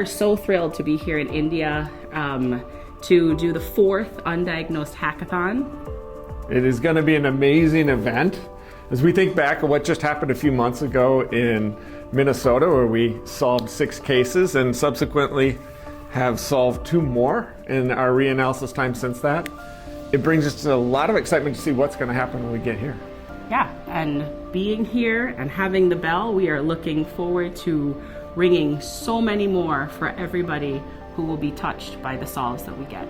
are so thrilled to be here in India to do the 4th Undiagnosed Hackathon. It is going to be an amazing event. As we think back of what just happened a few months ago in Minnesota, where we solved 6 cases and subsequently have solved 2 more in our reanalysis time since that, it brings us a lot of excitement to see what's going to happen when we get here. Yeah, and being here and having the bell, we are looking forward to ringing so many more for everybody who will be touched by the solves that we get.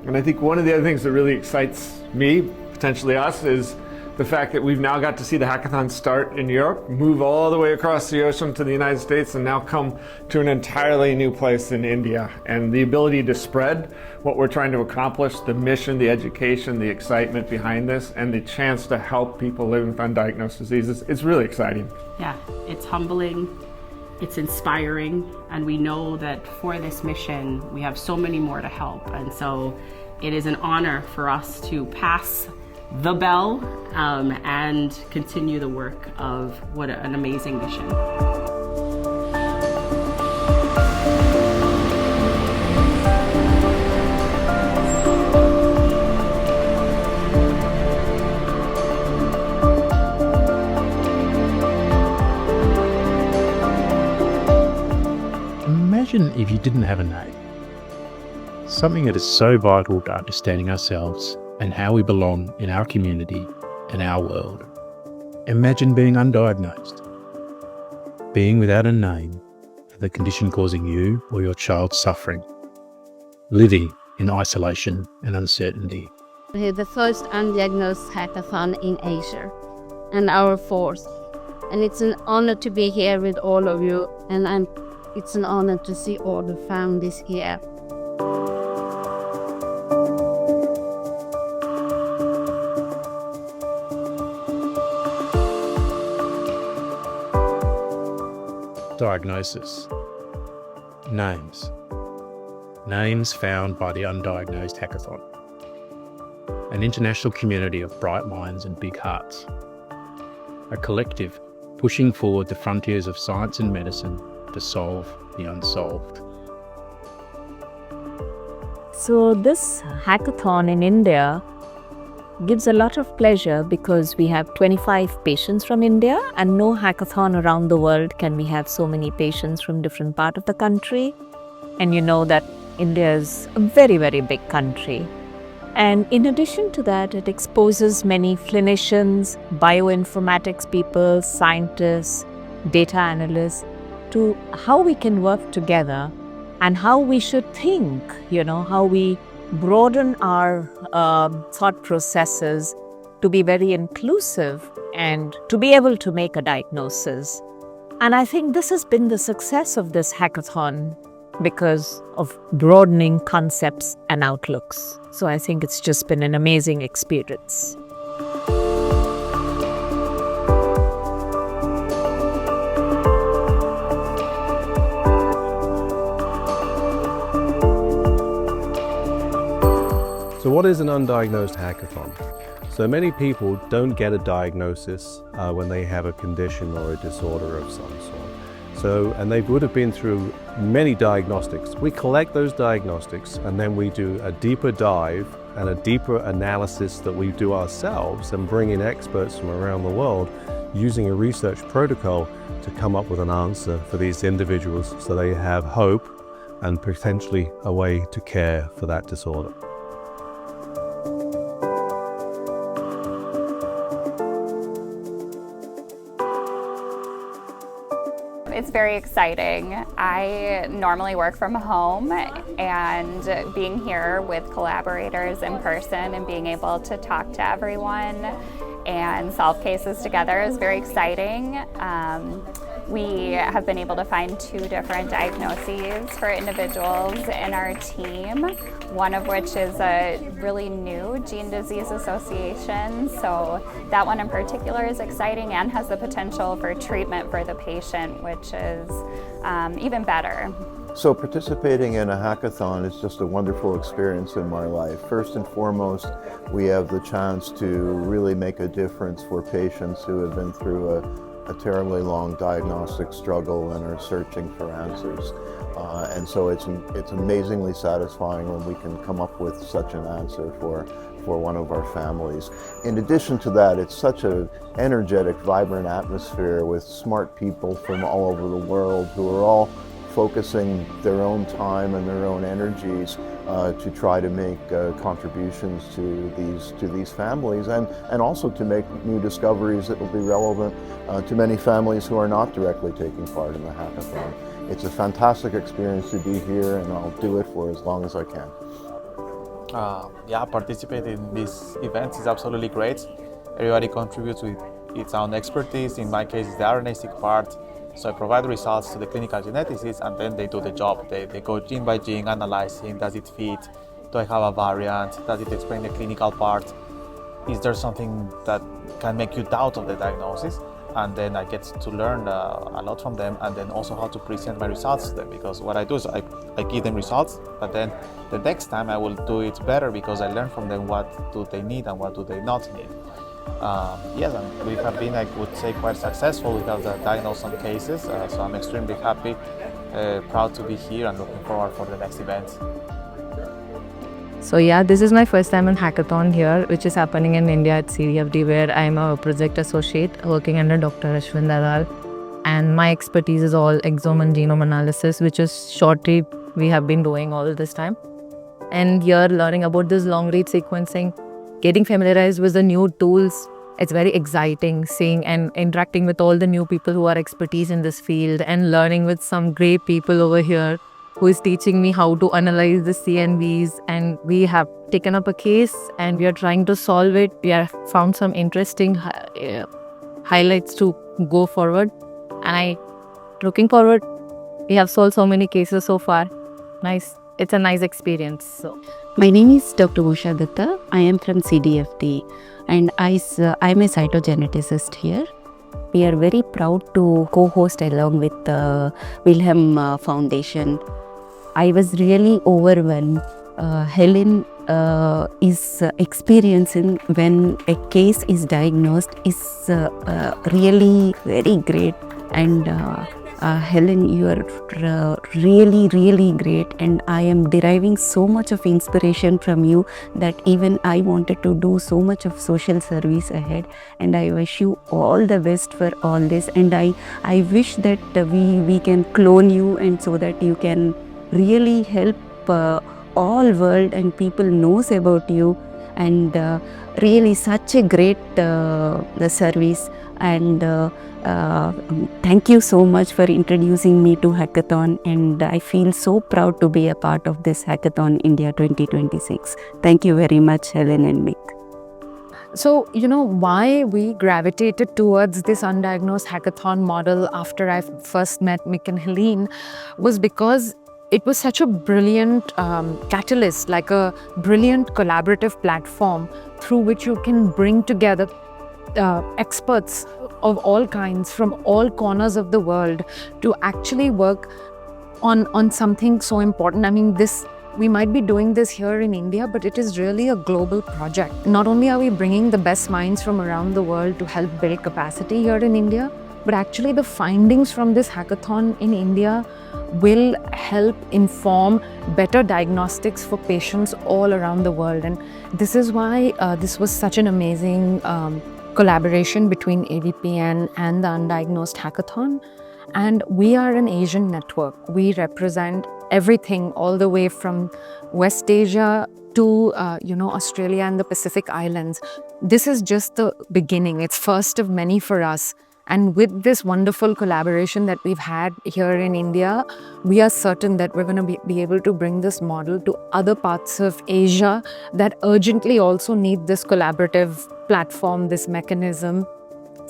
And I think one of the other things that really excites me, potentially us, is the fact that we've now got to see the hackathon start in Europe, move all the way across the ocean to the United States, and now come to an entirely new place in India. And the ability to spread what we're trying to accomplish, the mission, the education, the excitement behind this, and the chance to help people living with undiagnosed diseases, it's really exciting. Yeah, it's humbling, it's inspiring, and we know that for this mission, we have so many more to help. And so it is an honor for us to pass the bell and continue the work of what an amazing mission. Imagine if you didn't have a name. Something that is so vital to understanding ourselves and how we belong in our community and our world. Imagine being undiagnosed, being without a name for the condition causing you or your child suffering, living in isolation and uncertainty. We're the first undiagnosed hackathon in Asia and our 4th. And it's an honor to be here with all of you, and it's an honor to see all the families here. Diagnosis. Names. Names found by the Undiagnosed Hackathon. An international community of bright minds and big hearts. A collective pushing forward the frontiers of science and medicine to solve the unsolved. So this hackathon in India gives a lot of pleasure because we have 25 patients from India, and no hackathon around the world can we have so many patients from different parts of the country. And you know that India is a very, very big country. And in addition to that, it exposes many clinicians, bioinformatics people, scientists, data analysts to how we can work together and how we should think, how we broaden our thought processes to be very inclusive and to be able to make a diagnosis. And I think this has been the success of this hackathon because of broadening concepts and outlooks. So I think it's just been an amazing experience. So what is an undiagnosed hackathon? So many people don't get a diagnosis when they have a condition or a disorder of some sort. And they would have been through many diagnostics. We collect those diagnostics and then we do a deeper dive and a deeper analysis that we do ourselves and bring in experts from around the world using a research protocol to come up with an answer for these individuals so they have hope and potentially a way to care for that disorder. It's very exciting. I normally work from home, and being here with collaborators in person and being able to talk to everyone and solve cases together is very exciting. We have been able to find 2 different diagnoses for individuals in our team, one of which is a really new gene disease association. So that one in particular is exciting and has the potential for treatment for the patient, which is even better. So participating in a hackathon is just a wonderful experience in my life. First and foremost, we have the chance to really make a difference for patients who have been through a terribly long diagnostic struggle and are searching for answers. And so it's amazingly satisfying when we can come up with such an answer for one of our families. In addition to that, it's such an energetic, vibrant atmosphere with smart people from all over the world who are all focusing their own time and their own energies to try to make contributions to these families and also to make new discoveries that will be relevant to many families who are not directly taking part in the hackathon. It's a fantastic experience to be here, and I'll do it for as long as I can. Participating in these events is absolutely great. Everybody contributes with its own expertise. In my case, it's the RNA-seq part. So I provide results to the clinical geneticists, and then they do the job. They go gene by gene, analyzing, does it fit? Do I have a variant? Does it explain the clinical part? Is there something that can make you doubt of the diagnosis? And then I get to learn a lot from them, and then also how to present my results to them, because what I do is I give them results, but then the next time I will do it better because I learn from them what do they need and what do they not need. And we have been, I would say, quite successful. We have diagnosed some cases, so I'm extremely happy, proud to be here and looking forward for the next event. So this is my first time in hackathon here, which is happening in India at CDFD, where I'm a project associate working under Dr. Ashwin Dalal. And my expertise is all exome and genome analysis, which is shortly we have been doing all this time. And here learning about this long read sequencing, getting familiarized with the new tools, it's very exciting seeing and interacting with all the new people who are expertise in this field and learning with some great people over here who is teaching me how to analyze the CNVs, and we have taken up a case and we are trying to solve it. We have found some interesting highlights to go forward, and I looking forward. We have solved so many cases so far. Nice. It's a nice experience. So my name is Dr. Usha Datta. I am from CDFD and I'm a cytogeneticist here. We are very proud to co-host along with the Wilhelm Foundation. I was really overwhelmed. Helen is experiencing when a case is diagnosed is really very great, and Helen, you are really, really great, and I am deriving so much of inspiration from you that even I wanted to do so much of social service ahead, and I wish you all the best for all this, and I wish that we can clone you, and so that you can really help all world and people knows about you, and really such a great service, and thank you so much for introducing me to hackathon, and I feel so proud to be a part of this hackathon India 2026. Thank you very much, Helen and Mick. So, why we gravitated towards this undiagnosed hackathon model after I first met Mick and Helene was because it was such a brilliant catalyst, like a brilliant collaborative platform through which you can bring together experts of all kinds from all corners of the world to actually work on something so important. I mean, we might be doing this here in India, but it is really a global project. Not only are we bringing the best minds from around the world to help build capacity here in India, but actually the findings from this hackathon in India will help inform better diagnostics for patients all around the world. And this is why this was such an amazing collaboration between ADPN and the Undiagnosed Hackathon. And we are an Asian network. We represent everything all the way from West Asia to Australia and the Pacific Islands. This is just the beginning. It's first of many for us. And with this wonderful collaboration that we've had here in India, we are certain that we're going to be able to bring this model to other parts of Asia that urgently also need this collaborative platform, this mechanism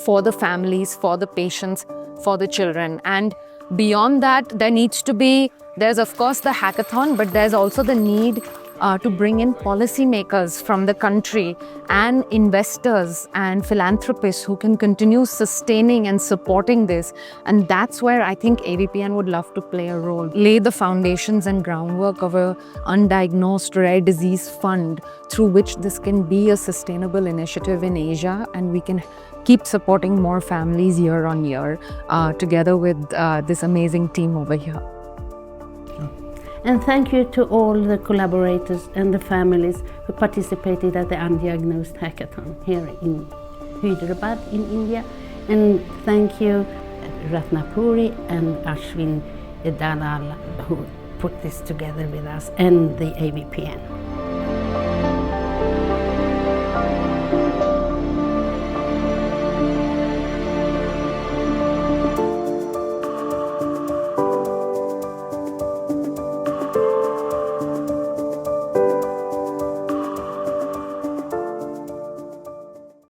for the families, for the patients, for the children. And beyond that, there's of course the hackathon, but there's also the need to bring in policymakers from the country and investors and philanthropists who can continue sustaining and supporting this. And that's where I think AVPN would love to play a role. Lay the foundations and groundwork of a undiagnosed rare disease fund through which this can be a sustainable initiative in Asia, and we can keep supporting more families year on year together with this amazing team over here. And thank you to all the collaborators and the families who participated at the Undiagnosed Hackathon here in Hyderabad in India. And thank you Ratnapuri and Ashwin Dalal who put this together with us, and the AVPN.